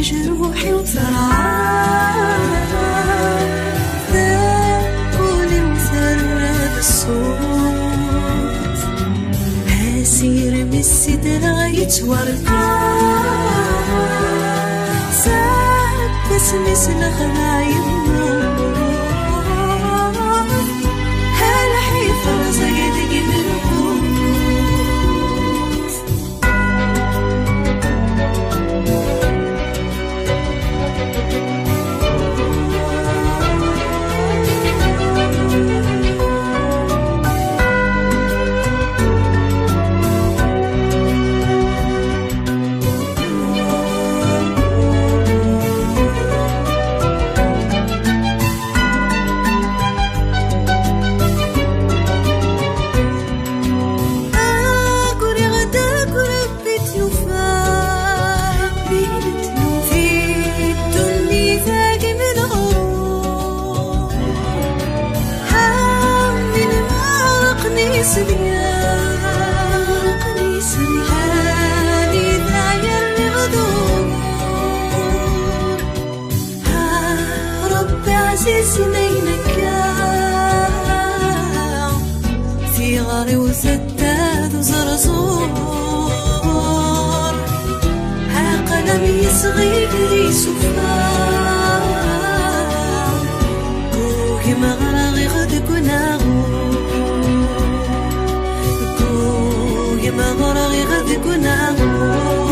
جروحي وثرعان ذاكولي وثرى بالصوت هاسير من السدرة يتوركان ساب بسمي سلخنا يموت هلا حيفر زيدك من وسداد وزرزور ها قلمي صغير سفار كوكي مغرغي غدك وناغور كوكي مغرغي غدك وناغور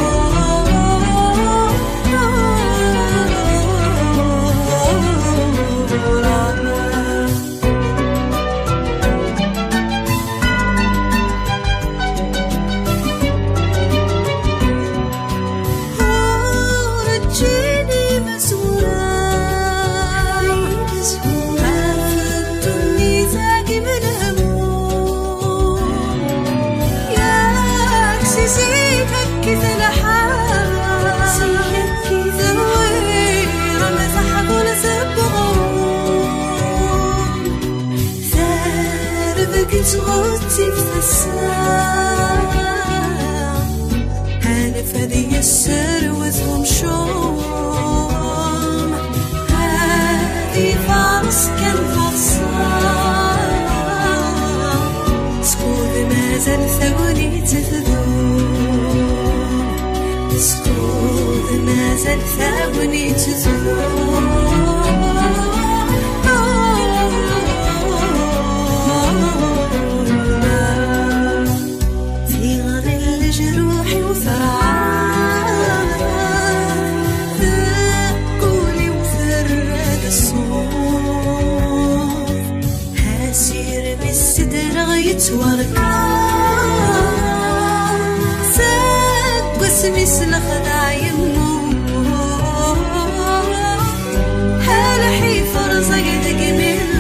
صوتي في الساعة هانف هذي السر وذهم شوم هذي فارس كان فرصان سكوذ ما زال ثوني تذوب سكوذ ما زال ثوني تذوب يتوركان ساب قسمي سلخنا يموت هلا حيفر زيدك من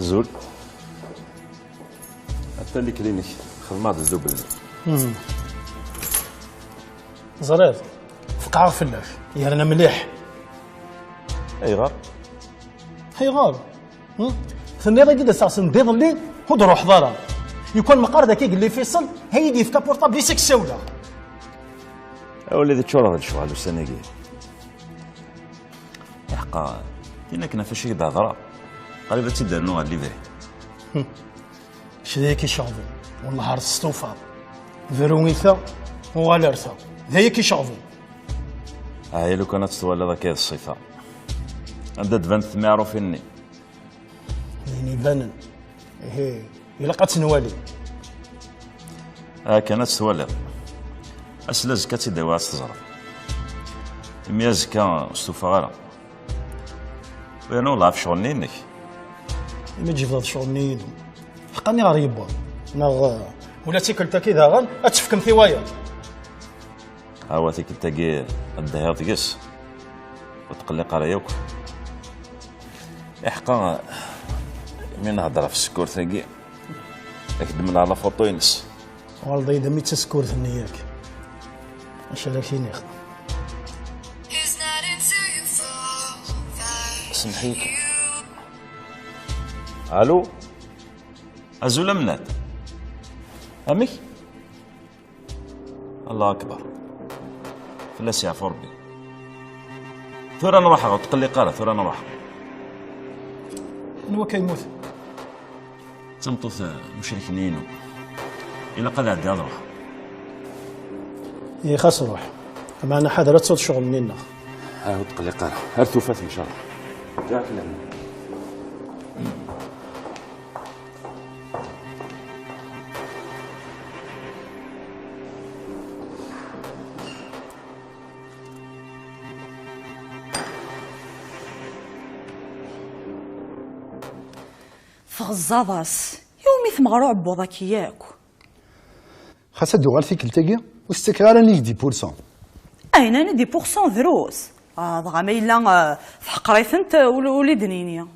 الزول حتى اللي كلينيك خدمة الزبل زريض فقعة فلاش يرنا مليح اي غار هي غار ثني غادي ساسن بيض اللي خذ روح ضرر يكون مقار ذاك اللي فيصل هيدي في كابورطابل يسك السوله وليدي تشورا هذا الشغل السنه حقا دينا كنا فاش يبدا ضرا قريبا تيدار نوع اللي فيه شذا كيشوفو والله عرض الصوفه فيروميثا وغالرثا هي كيشوفو هاي لو كانت تولى ذاك الصفه عندها تبان معروفيني يعني بانن إيه إلا قد نوالي كانت توالي أسلاز كاتي داوات تزرع مياز كان استوفى غير وأنا والله في شغل نينك ما تجي في هذا الشغل نيدو حقاني غير يبا ناغ ولا تيكلتا كذا غان أتفكم ثوايا عواتيك التاقي الدهير تقيس وتقلق على يوك إحقا من هضره في السكور تاقي أكدمنا على فوطو ينس والله إذا ميت تسكور ثنياك اش لكن يا سمحيك الو ازول منات امك الله اكبر فلاس يعفو ربي ثورة نروح وتقلي قارة ثورة نروح نوا كيموت تمطوث مشرك نينو إلا قد عدي أضرح يا خاص روح أما أنا حاضر تصوت شغل مننا هاو تقلي قارة هرتو فات إن شاء الله جاك لنا فغزاضاس يومي ثمغرو عبوضك ياك خاصها دوغال فيك التاقي واستكرار ليك 10%. اين انا 10% دروس ضغا ما الا في حقريت انت وليد نينيا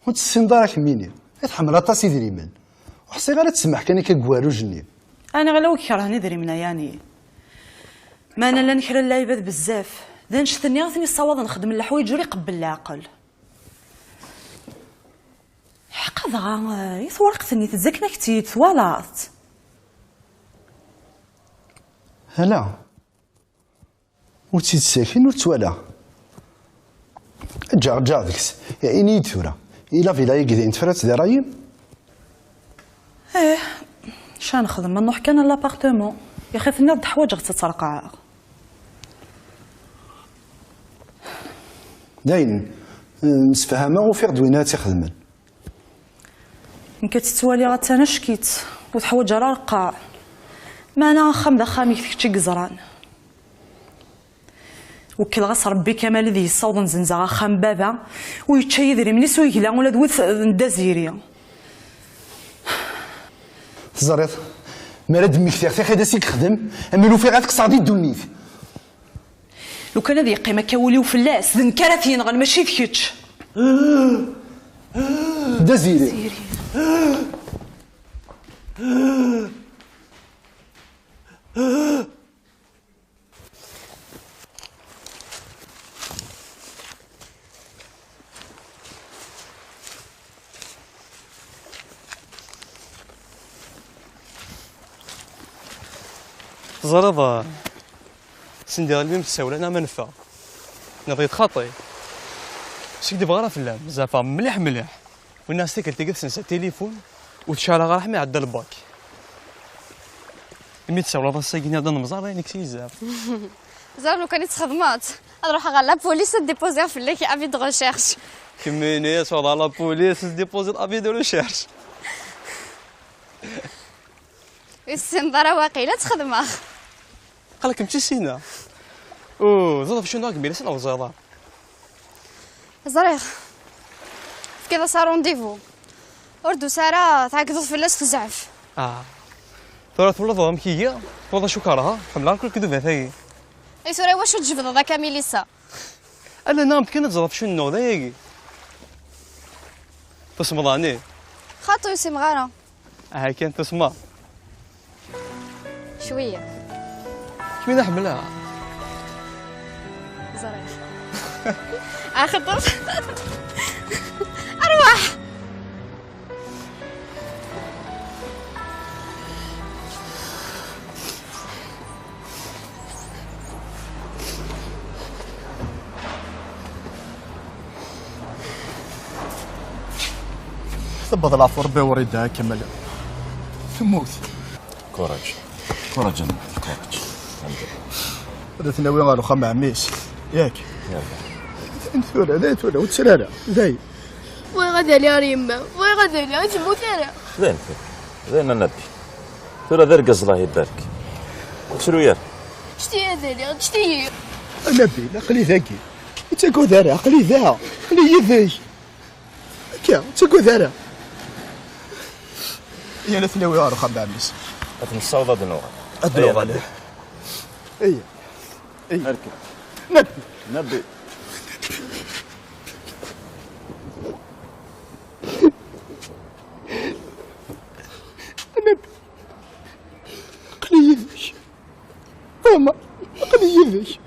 وتسين دارك ميني تحمل اطاس يدريمن وحسي غير تسمح كان ككوارو جني انا غلو كرهني دريمنا يعني ما انا لا نكره اللايبات بزاف ذا نشثني غثني الصواد نخدم الحوايج ري قبل العقل حقا ضغا يثورقتني تزكنا كتي توالات هلا وتسيد ساكن وتوالا رجع ديكس يا اني ثورة الا في لايك اذا انت فرات دي رايم ايه شا نخدم ما نروح كان لابارتمون يا اخي ثني رد حوايج غتترقع داين مسفهمه وفيق دوينات يخدمن إن كتتوالي غات أنا شكيت وتحوج راه رقاع ما أنا خام دا خامي كتشي قزران وكل غاس ربي كمال ذي الصوض نزنزا خام بابا ويتشي يدري مني سويكلا ولا دوث ندازيريا تزريط ما راد ميكتير في خدا سيك خدم اما لو في غاتك صعدي دونيت لو كان هذه قيمة كولي وفلاس ذن كرافين غن ماشي فيكتش دازيري زرضة سندي غالبي متساولة أنا ما نفع نبغي خاطي سيدي بغا في اللعب زعما مليح مليح والناس تاكل تلقى تنسى التليفون وتشعل غير حمي عدى الباك مي تساولا هذا الساكن هذا المزار يعني كثير زعما زعما لو كانت خدمات نروح على لا بوليس ديبوزيها في الليك افي دو ريشيرش كميني صوت على بوليس ديبوزي افي دو ريشيرش السنظره واقيلا تخدمها قالك مشي سينا او زاد في شنو كبير سنه وزاده زريخ كذا صار رونديفو اردو ساره تعقدوا في اللاس تزعف ثلاث ولا ضوام كيا والله شو كارها حملان كل كذا ثاي اي سوري واش تجبد هذاك ميليسا انا نام كنت زرف شنو ذاكي تسمضاني خاطو يسمى غاره هاي كانت تسمع شويه شمين احملها زريخ اخطر ارواح ثبت العفو ربي وريدها كمل تموت كوراج كوراج أنا كوراج هذا ثناوي غالو خام عميس ياك يلا انت ولا ذات ولا وتسلاله زي وين غدا لي ريما وي غدا لي تموت انا زين النبي ترى ذا القز الله يبارك شنو يا شتي هذا لي شتي النبي عقلي ذاكي تاكو ذا عقلي ذا عقلي يذاك كا تاكو ذا يا لا ثلاوي غير خبامس تنصاوض هاد النوع الدلوغ اي اركب نبي عقلي يذاك ماما عقلي يذاك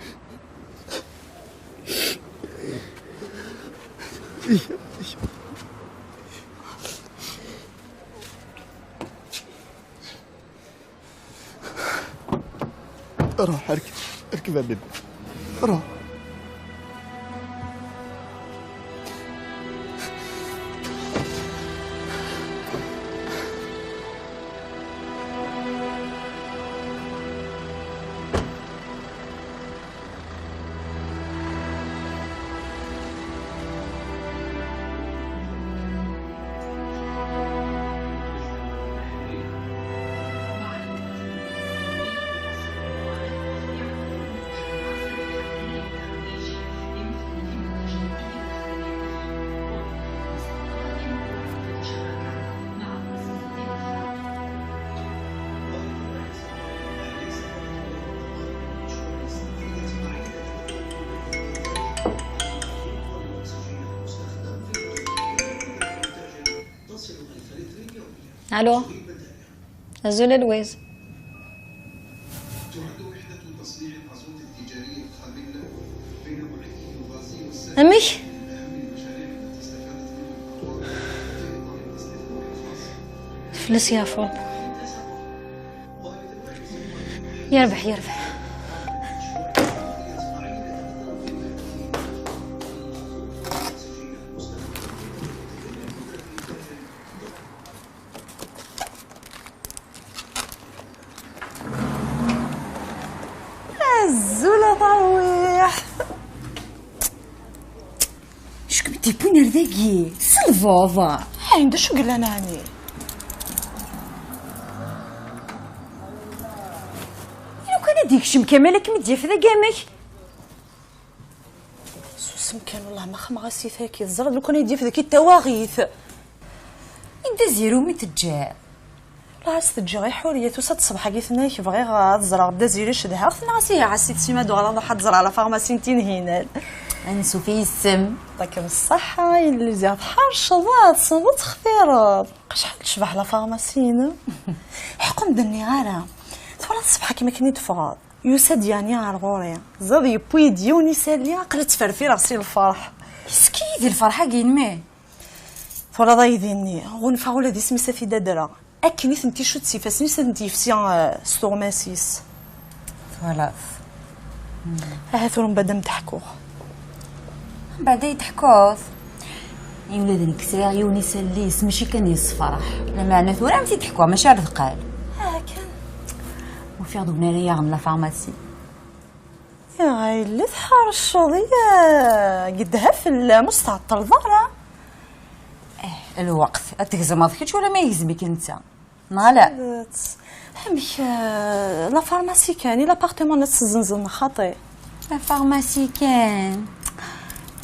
روح اركب يا بيبي روح الو نزول لويز امي فلس يا فوب يربح الزولة طاويح شكون تيبون هرداكي سلفوفا عند شو قلنا ناني لو كان هذيك شم مالك مديا في ذا قامك سوسم كان والله ما خم غاسي ثاكي الزرد لو كان يدي في ذاك التواغيث انت زيرو مي تجا لا استجي غير حوريه وسط الصباح قيثنا كي بغي غتزرع غدا زيري شدها نعسيها عسيت سيما دو على واحد تزرع على فارماسي هنا انسو في السم يعطيكم الصحة اللي زياد حرشضات صنبت خفيرات شحال تشبح لا فارماسينا حكم دني غالا تولى الصباح كيما كني تفراد يوسد يعني على غوريا زاد يبوي ديوني ساليا قلت فرفير غسي الفرح سكيدي الفرحة كاين مي تولى ضايديني غنفع ولا دي سميسه في دادرا اكني ثنتي شو تسيفاسني سنتي في سيان ستورماسيس فوالا هاثورم بدم تحكو بعدا يضحكوث يولاد نكسرا يوني سليس ماشي كان يصفرح لا معنى ثورا متي تحكوا ماشي عرض قال كان وفي عضو بناريا غم لا فارماسي يا غايلي تحرشو ضيا قدها في المستعطر ضارة الوقت اتكزا ما ضحكتش ولا ما يهزمك انت لا همك لا فارماسي كان لابارتمون نتسزنزن خاطي لا فارماسي كان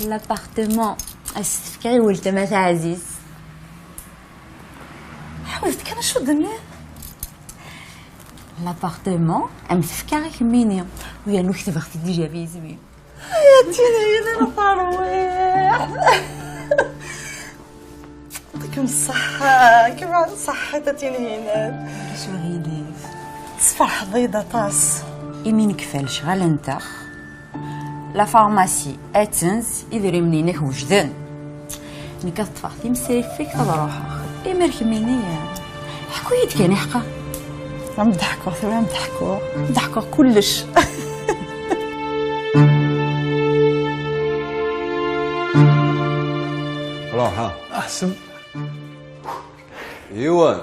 لابارتمون استفكري ولت ما عزيز حاولت كان شو الدنيا لابارتمون ام تفكري كميني ويا نو كتب اختي ديجا بيزمي يا تينا انا طرويح يعطيكم الصحة كيما صحتي هنا شو غيليف تصفح ضيضة طاس يمين كفالش غال انت لا فارماسي اتنز يدري منينك وجدان ملي كتطفح تمسايف فيك تروح مركميني حكوا يد كان يحقا عم ضحكوا ثورا عم ضحكوا كلش روح ها احسن ايوان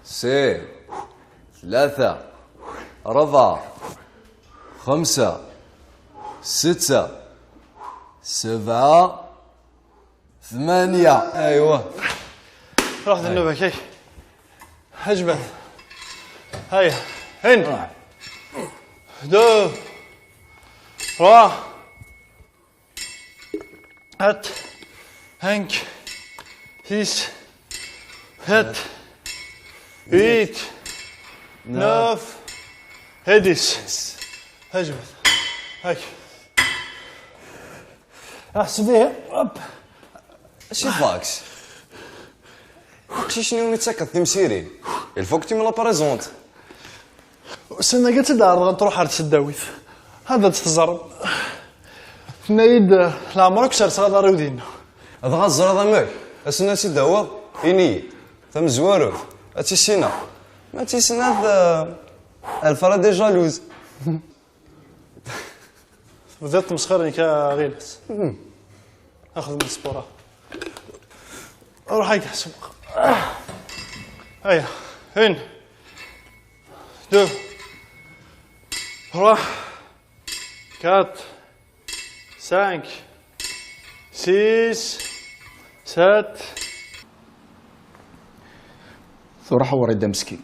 سين 3 4 5 6 7 8 ايوا روح النوبه كي هجبت هيا هن 2 3 4 5 6 7 8 9 10 هجبت هاك احسبيه هوب اش فاكس شنو نتسكت تمسيري الفوق تي من لا بريزونت سنة قلت دار تروح على السداويت هذا تتزرب نايد العمرك شهر صغار رودين هذا غزر هذا ماك اسنا تداوض اني ثم زوارو هاتي سينا ما تيسنا الفرا دي جالوز وزدت مسخرني كغيلس اخذ من السبورة اروح هيك السوق هيا هين 2 3 4 5 6 7 ثورة حور يدا مسكين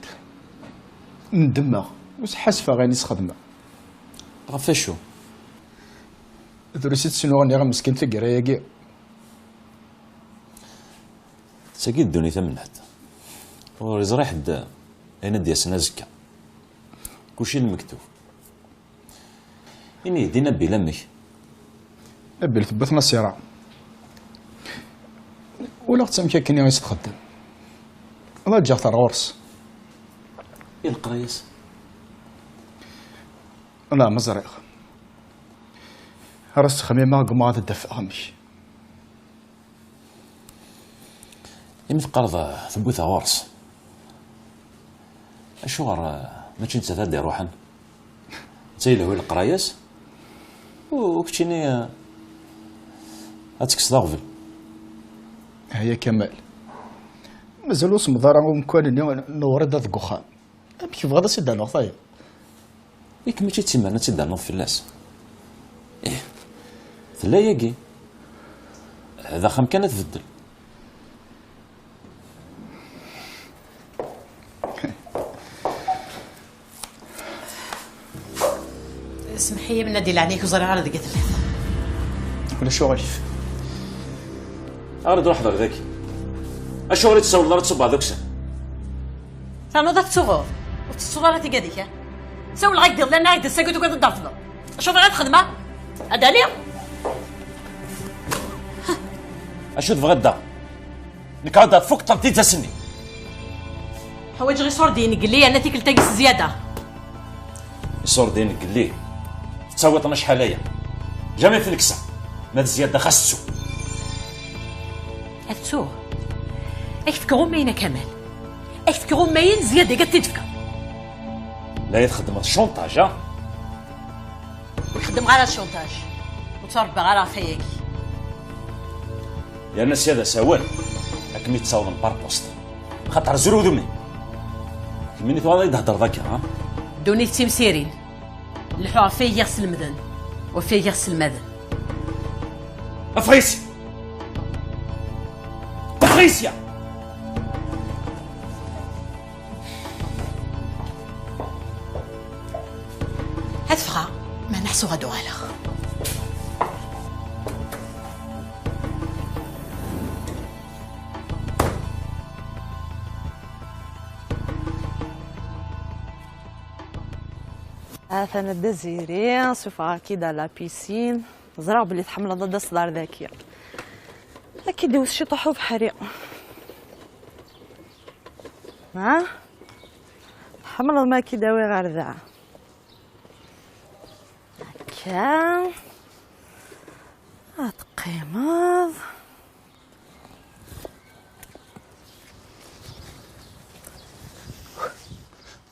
ندمغ وسحاسفة غاني سخدمة غفاشو ذريسيت سنو غني غا مسكين تقرا كاع ساكي الدوني ثمنحت وريزري حد اين دياسنا زكا كلشي المكتوب إني دينا بلامك نبي ثبت مصيرة ولا تسمكا كني غيس تخدم الله جا ترى غرس إيه القرايس لا مزريق رست خميمة قماض الدفع غمش إمث قرض ثبوثة غرس أشوار ماشي نتا تادي روحا تايله هو القرايس وكتشيني هاتكس ضغفل هيا كمال مازالو سمضارا ومكان نورد هذا الكوخان كيف غادا سيدنا نغطايا ياك ماشي تسمعنا تيدا نوض في الناس إيه ثلا ياكي هذا خام كانت تبدل سمحي من ندي لعنيك وزرع على دقيت الليل ولا شغليف أرد واحد ذاك أشغل تصور دار تصب هذاك سن تانو ذاك تصغر وتصور على تقاديك سول غايك دير لنا غايك تساقط وكذا ضرفنا شوف غير خدمة أداني أشوف غدا نكعد فوق طبتي تسني حوايج غير صور ديني قال لي أنا تيكل تاقس زيادة يصور دينك قال لي تصوتنا شحاليا جامي في الكسا ما الزيادة خاصو هاتو ايفكرو ماينة كمال ايفكرو ماين زيادة قد تدفكر لا يتخدم الشونطاج ها ويخدم على الشونطاج وتربى على فياكي يا الناس هذا سوال راكم يتصاوبوا باربوست خاطر زرو ذمي كميني تو يهضر ذاك ها دوني تيمسيرين الحوار فيه يغسل المدن وفيه يغسل المدن افريسيا افريسيا هتفغى ما نحسو غدو غالغ انا الدزيري صفا كده لا بيسين زرع بلي تحمل ضد الصدار ذاكيه اكيد دوز شي طحو بحري ها حمل ما كي داوي غير ذا هكا هتقيمض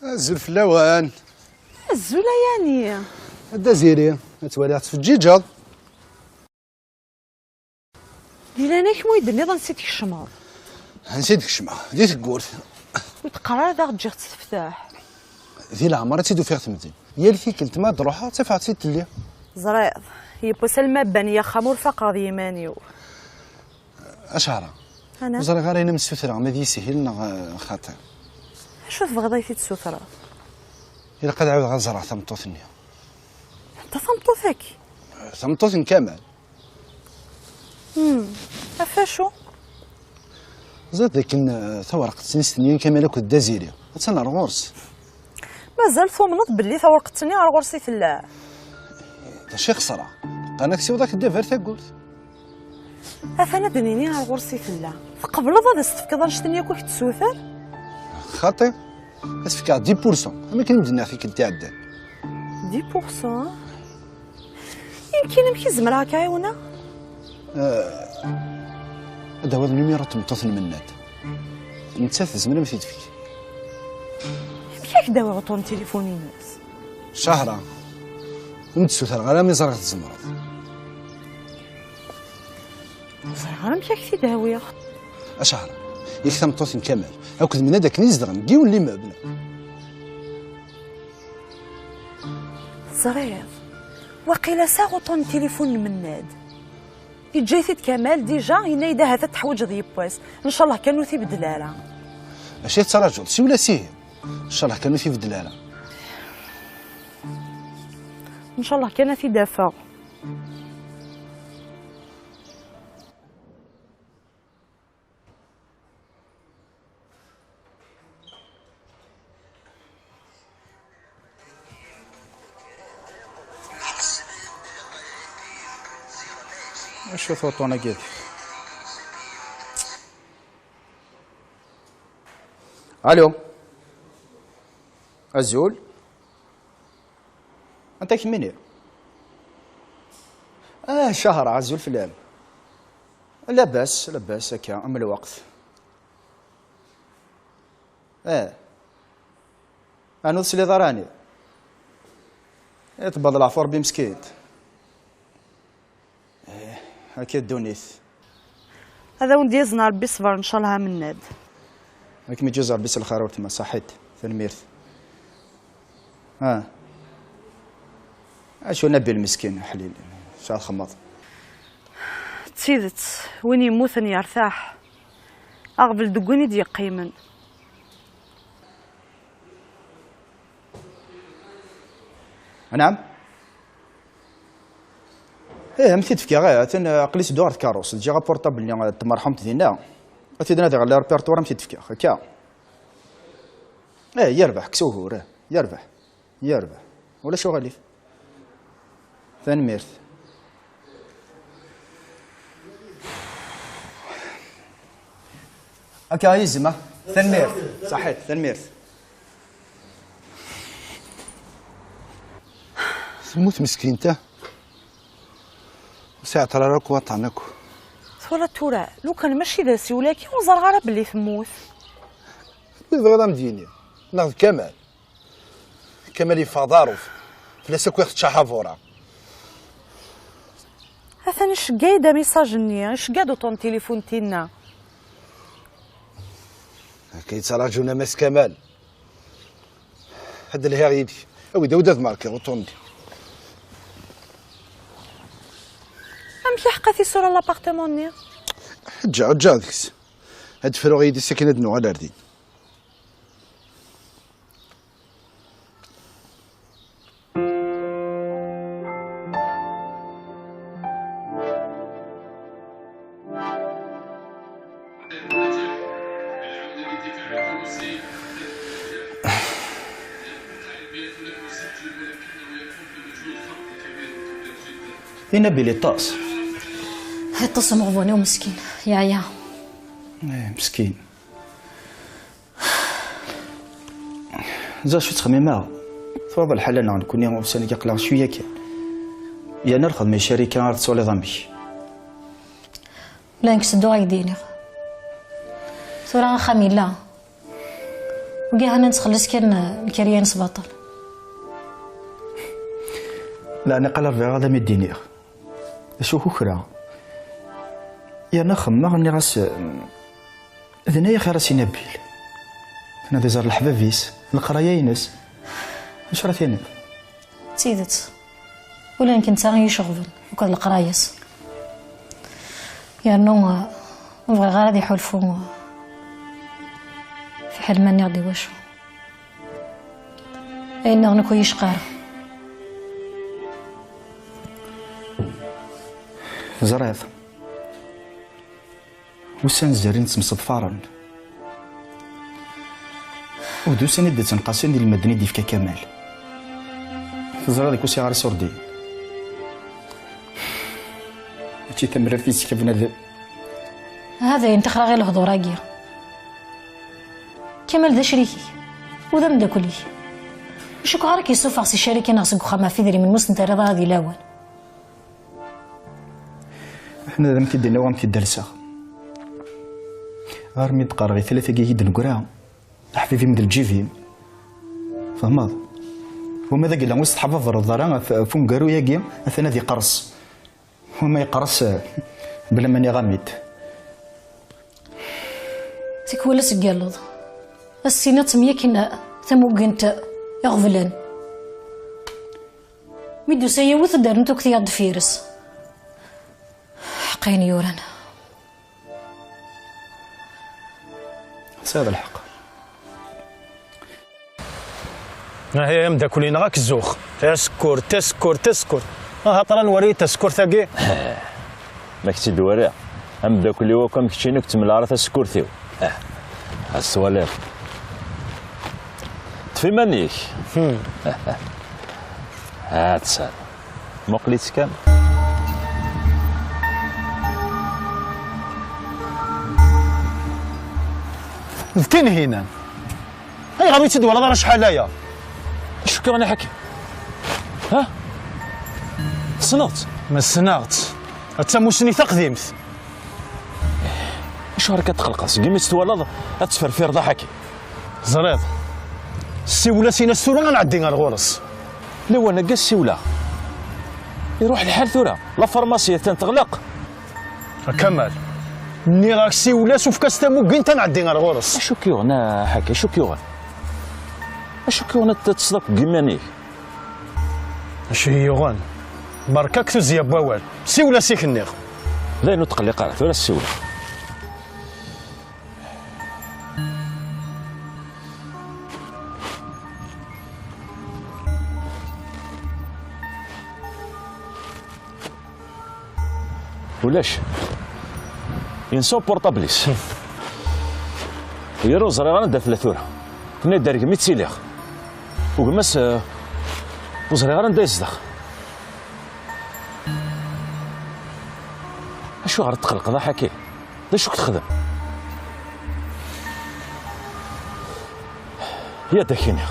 الزلف اللوان الزوله يعني الدزيري تولعت في الدجاج ديلانيك مو يدني نسيت الشمار نسيتك الشمع ديت الكورت وتقرر ذا تجي تفتح ذي العمارة تيدو فيها تمدين هي اللي فيك التما تروحها تفعل تسيت اللي زريض هي بوسل مبان يا خمور فقط يمانيو اشهر انا زرا غير انا مستثرى ما دي سهل خاطر شو تبغي تسوثرا الا قد عاود غنزرع ثمطوثني انت ثمطوثك ثمطوث كامل عفاشو زاد لكن ثورق سنين كامل كنت دازيري تسنى الغرس مازال ثومنط باللي ثورقتني على غرسي ثلا دا شي خسرة انا كسيو داك الدافر تاقولت اثنا دنيني على غرسي ثلا قبل هذا استفكض نشتني كوك تسوثر خاطر اسفك 10% اما كاين مدنا فيك تعدل 10% يمكن نمشي زمرا كايونا هذا هو النيميرو تمطوث المناد انت زمرا ما فيك كيف داوي غطون تليفوني الناس شهرة ومتسوثر غير من زرعت الزمرة صراحة مشاك في داوية اشهر يكثر مطوث كامل هاكد من هذاك نزدغن كيون اللي مبنى زرير وقيلا ساغطون تليفون المناد يجيث كمال ديجا ينايدا هذا تحوج ذي بواس ان شاء الله كانوا في بدلاله اشي تراجل سي ولا سيه ان شاء الله كانوا في بدلاله ان شاء الله كان في دافع شو ثوتونا كيف الو الزول انت كميني شهر عزول في الليل لاباس هكا ام الوقت انا وصلي ضراني يتبض العفور بمسكين هكا الدونيث هذا وندي يزنا ربي صبر ان شاء الله من ناد هاك ميجوز ربي الخير ما صحيت ثنميرث اشو نبي المسكين حليل شال خماط تسيدت وين يموت يرتاح اغبل دقوني دي قيمن نعم مثل تفكي غاية قليس دوار كاروس تجي بورطابل اللي تمرحمت دينا أتيدنا ذا غير ريبرتوار مثل تفكي هكا يربح كسوه يربح ولا شو غاليف ثاني ميرث هكا يزمة ثاني ميرث صحيت ثاني ميرث تموت مسكين تا ساعة راكو وطعناكو ولا تورا لو كان ماشي داسي ولكن وزر غير بلي تموت بغدا مديني ناخذ كمال يفضارو فلاسا كو ياخذ شحافورا هثاني شقايدا ميساجني شقادو طون تليفون تينا كيتراجونا ماس كمال هذا اللي هايدي اوي داود ماركي وطوندي امشي حقا في صورة لابارتمون ني جا ديكس هاد فروغ يدي ساكنة دنو على ردين فين نبي لي طاس الطاس مغبوني ومسكين يا مسكين زاد شو تخمم معاه تفضل حالا نكون يوم سنة يقلع شوية كان يا نرخذ من شركة تصولي ضمي لا نكسدو غايديني ثورة خامي لا وكي هانا نتخلص كان الكريان سباطل لا أنا قلب في هذا مدينير شو كرا يا نخم ما غني راس ذنيا خير راسي نبيل هنا دي زار الحبابيس القرايه ينس اش راه ثاني تيدت ولا يمكن تا يشغل وكان القرايس يا نو نبغي غير غادي يحلفوا في حال ماني غادي واشو أين غنكو يشقار. زريض وسان زارين تمصد فارن ودوساني دا تنقاسين ديال المدني ديفكا كمال زريض كوسي غير سوردي هادشي تمرر فيسك بنادم هذا ينتخرى غير الهضور راكيا كمال ذا شريكي وذا مداكلي وشو كغارك يصوف سي شريكي ناقصك وخا ما في دري من مسن ترى هذه الاول. حنا ذا كيدينا وام كيدالسا غير ميد قارغي 3 كيد نقراها حفيفي من الجيفي فهمت وماذا قال وسط حفظ الضرا فون قارو ياكيا اثنا ذي قرص وما يقرص بلا ماني غاميد تكولا سقالض السينة تميكن ثموقنت يغفلن ميدو سيوث دارنتو كثير فيرس حقين يوران هذا الحق. هي يمدا كلنا غاك الزوخ تسكر تسكر تسكر هطرا نوري تسكر ثاقي ما كنتي دواري امدا كل وكم كتشينك تملا تسكر ثيو السوالير تفي مانيك هات سال مقليت كان فين هنا هاي غادي تدور راه شحال هيا شكرا انا حكي ها صنعت ما صنعت حتى موسني تقديمت اش راك تقلقص كيما تتولد تفرفير ضحكي زريض السيوله سينا السوره غنعدي غير غورس لا وانا كاع السيوله يروح الحال ثورة لا فارماسيه تنتغلق كمال مني راك السيوله شوف كاس تموكين تنعدي غير غورس اشو كيغنا حكي اشو كيغن اشو كيغنا تصدق كيمانيك اشو يغن بركاك تزيا بوال سيوله سيكنيغ لا تقلق على ثورة السيوله ولاش ينسو بورطابليس يرو زري غندا في ثلاثوره كنا دارك ميت سيليغ وقماس وزري غندا يصدق اشو غير تقلق ضحكي شو كتخدم يا داكيني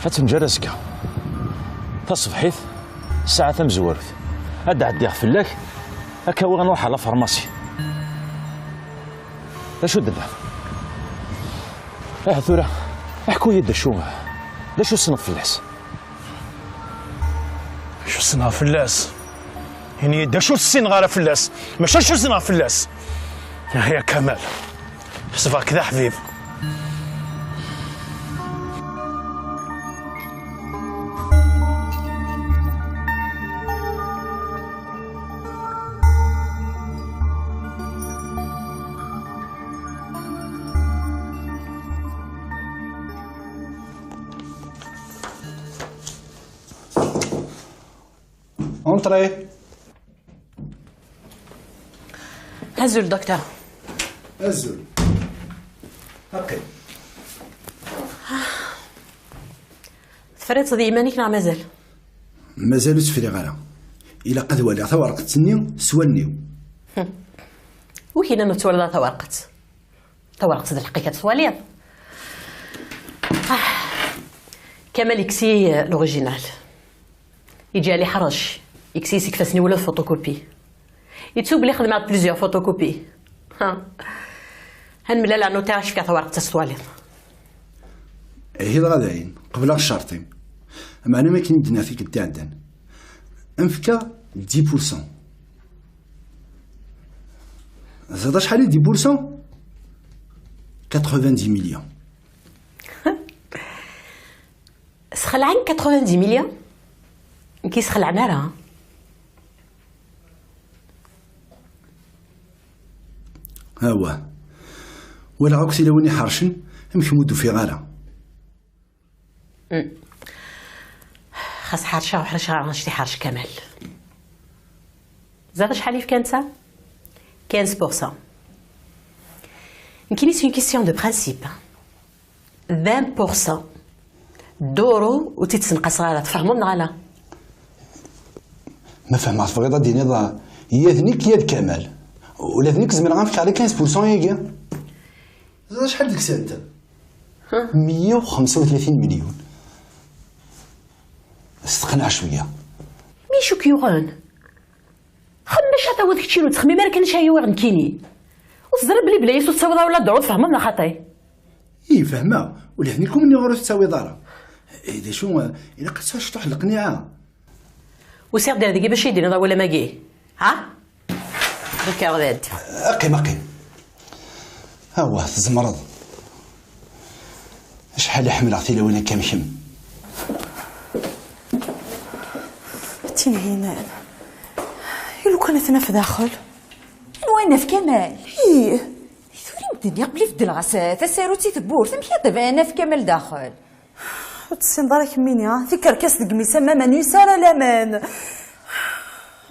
هات مجرسكا تصبحيت ساعة مزورت هاد عدي فلاك هكا هو غنروح على فارماسي شو دلع ثورة احكوا يد شو صنف فلاس شو صنف فلاس يعني يد شو السين غالا فلاس ماشي شو صنف فلاس يا كمال حسبها كذا حبيب انطري هزوا الدكتور هزوا هاكي تفريط ذي إيمانك نعم مازالو تفريغ على إلا قد ولي ورقة تنيو سوالنيو وكينا نتولى ورقة ذي الحقيقة سواليض كمال يكسي الأوريجينال يجي عليه حرج يكسي سيكفاسني ولا فوتوكوبي يتسوب لي خدمات بليزيور فوتوكوبي هنملا لا نوتاج كاع ورقة السواليض هي غاداين قبل الشرطين معنا ما كاين دنا فيك التعدان انفكا 10% زاد شحال 10% 90 مليون سخلعين 90 مليون كيسخلعنا راه ها هو ولا عكسي لوني حرشن مش مودو في غالا. خاص حرشه وحرشه غنشتي حرش كمال. زاد شحال كانت سا 15%. يمكن سي اون كيسيون دو برانسيب. 20% دورو وتتنقص غالا تفهموا غالا. ما فهمت فغيضه ديني ضا هي ذنيك يا كمال ولا ذنيك زعما غنفك على 15% ياكي. زاد شحال ديك السنه انت؟ 135 مليون. استقنع شويه. ميشو كيوغان خمش هذا هو داك الشيء اللي تخمي ما كانش هي واغن كيني وتزرب بلي بلايص وتساوي ولا دعوه تفهمنا خاطي. اي فهمها ولا ذنيكم اللي غير تساوي دارا. اذا شو الا قصه شطح القنيعه. وسير دير ديك باش يدير هذا ولا ما جاي ها ركارداد اقيم ها هو تزمرض شحال حمل عطيله وين كامشم تنهينا لو كانت انا في داخل وين في كمال ايه ثوري الدنيا قبلي في الدلغسات ساروتي تبور ثمشي طبعا انا في كمال داخل تسين دارك مينيا في كركاس دقميسه ما نيسارا لامان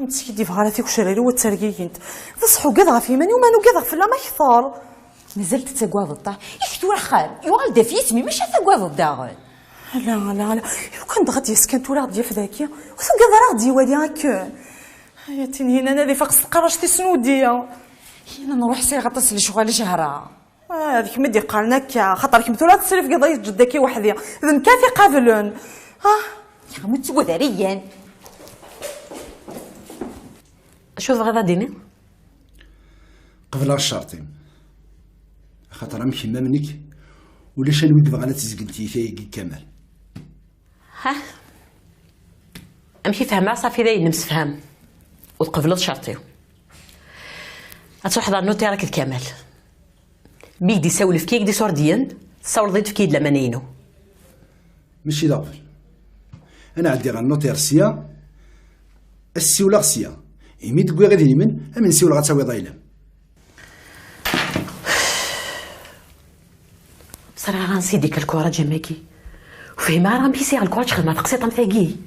نتسكي فغاراتي وشراري وترقينت تصحو قضغه في ماني ومانو قضغ في لا ما يخطر نزلت تسقوا ضطا يكتو الخال يوغل دا في اسمي ماشي تسقوا ضداغل لا لو كان غادي يسكنت ولا غادي فداكيا وثقا غادي يوالي هكا يا تنين انا اللي فقس القراشتي سنوديه انا نروح سير غطس لشغل شهرة هذيك مدي قالنا كا خاطر كنت ولا تصرف قضيه جداكي وحدي اذن كافي قابلون يا غمت وذريا شوف غدا ديني قبل الشرطين خاطر امشي ما منك ولا شنو يدبغ على تزقنتي فيا كمال ها امشي فهمها صافي داين نمسفهم وتقبلوا شرطيو غتروح للنوتي راك كمال بيدي سولف كيك دي سورديان صور ضيت في كيد لما نينو ماشي دابل انا عندي غا النوتير سيا السيولا سيا يمي تقوي غادي من امن سيولا غتساوي ضايله بصراحه غنسي ديك الكره جماكي وفهمها راه مبيسي على الكره تخدم تقسيط نتاكي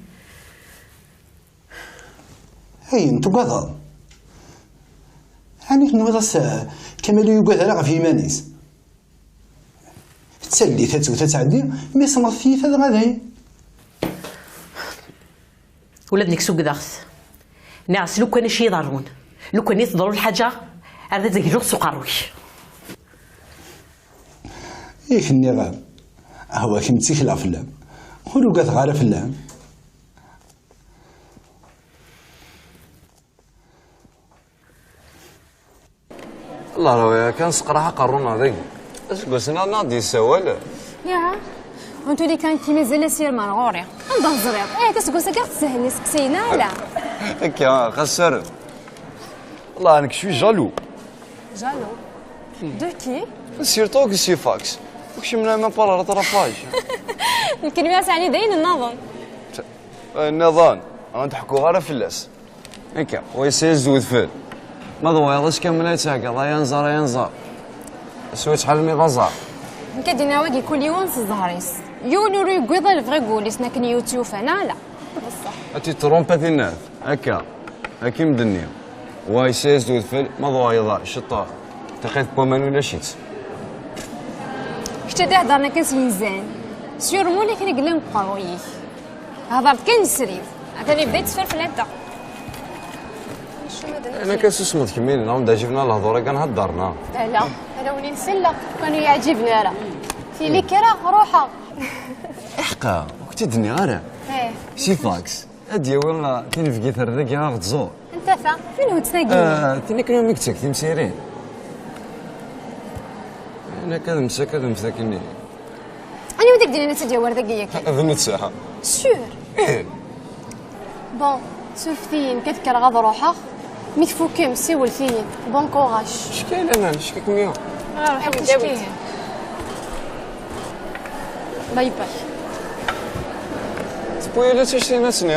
هي انتو قاضا يعني نوض كمال يقعد على في مانيس تسلي تتعدي مي صمت فيه هذا غادي ولا بنك سوق داخس ناس لو كان شي يضرون لو كان يضروا الحاجه هذا زي جوق سوق روش ياك النظام هو كي متسكلا في اللام ولو قات غاله في اللام الله راه كان سقراها قرونا ذيك اش قلنا ناضي يسوال يا وانتو اللي كان كي مازال سير مرغوري نضه زرير كتقول سكر تسهلني سقسينا لا هكا خسر والله انا شوي جالو دو كي سيرتو كي سي فاكس وكش من ما بارا طرفاج الكلمه تعني داين النظام النظام انا تحكوا غير في اللاس هكا ويسير زود فل ما ضويضش كامل يتاكا ضا ينزر سويت شحال مي غزار كدينا واقي كل يوم في الظهريس يونيو يقوض الفغي قوليس لكن يوتيوب انا لا بصح انت ترومباتي الناس هكا هكي مدنيه واي سيز زود فل ما ضويض شطار تقيت بومان ولا شيت كنت هضرنا كنس ميزان سيور مولي كان يقول لهم قرويك هضرت كان سريف عاد بديت تفرفل انت انا كنسمت كمين نعم دا جبنا الهضره كنهضرنا لا انا ولي نسلق كانوا يعجبني راه في لي كرا روحها احقا وكنت دني غير سي فاكس ادي ولا تنفقي ثردك يا غتزور انت فين هو تساقي تني كنا مكتك تمسيرين انا كنمسك مساكني انا وديك ديالي نتا ديال وردقيه هذا متساها سور بون سولفتين كتكر غاد روحها ميتفوكم سيول فين بون كوراج شكاين انا نشكيك مية روحي وداوي باي باي تبويا تشتيناتني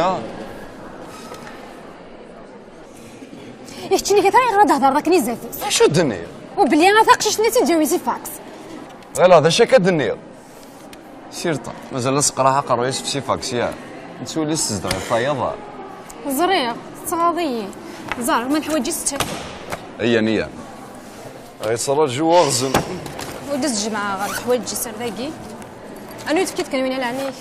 يحكيني كثر غير هضر راك نزافي شو الدنيا وبلي غاثاق شنو تجاوي سي فاكس. غير هذا شا كدنيض سيرتا مازال نسقراها قرويس في سي فاكس يا نسولي استزدغي فايضة زريق تغاضي زار ما الحوايج ستة هي نية غيصرا الجو غزن ودز جماعة غير الحوايج سرداكي انا يتفكيت كان وين على عينيك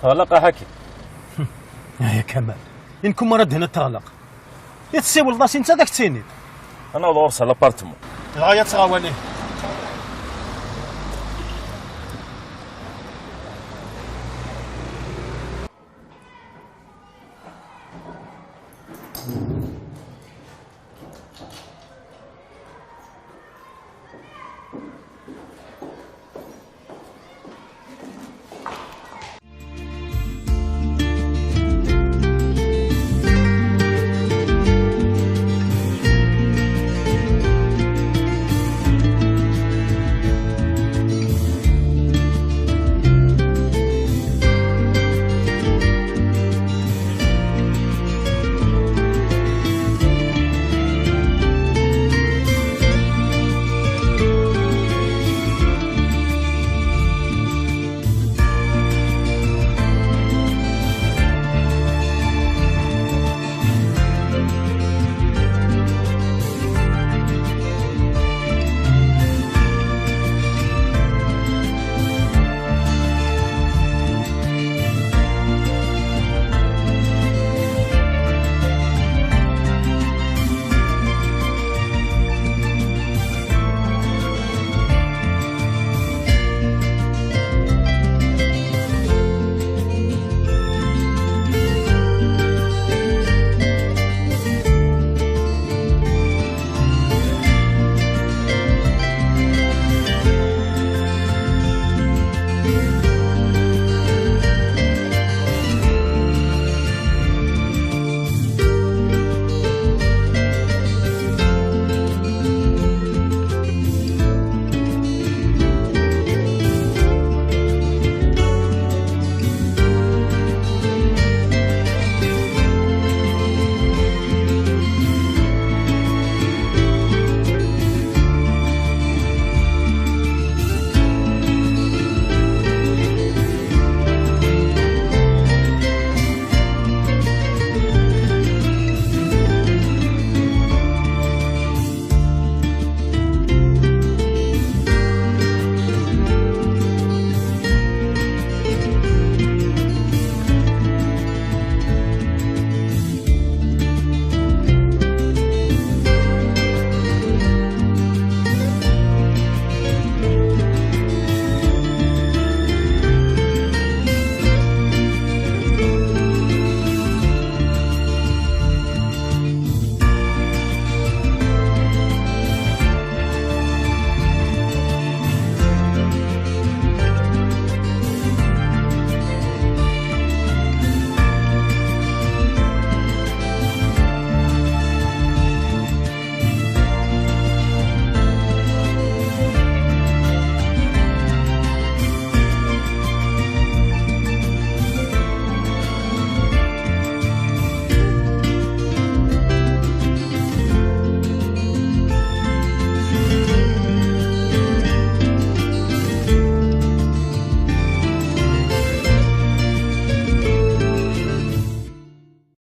تغلق حكي يا كمال إنكم مرد هنا تغلق يتسيول راسي انت ذاك تسيني انا ودور على لابارتمون غاية تغاوني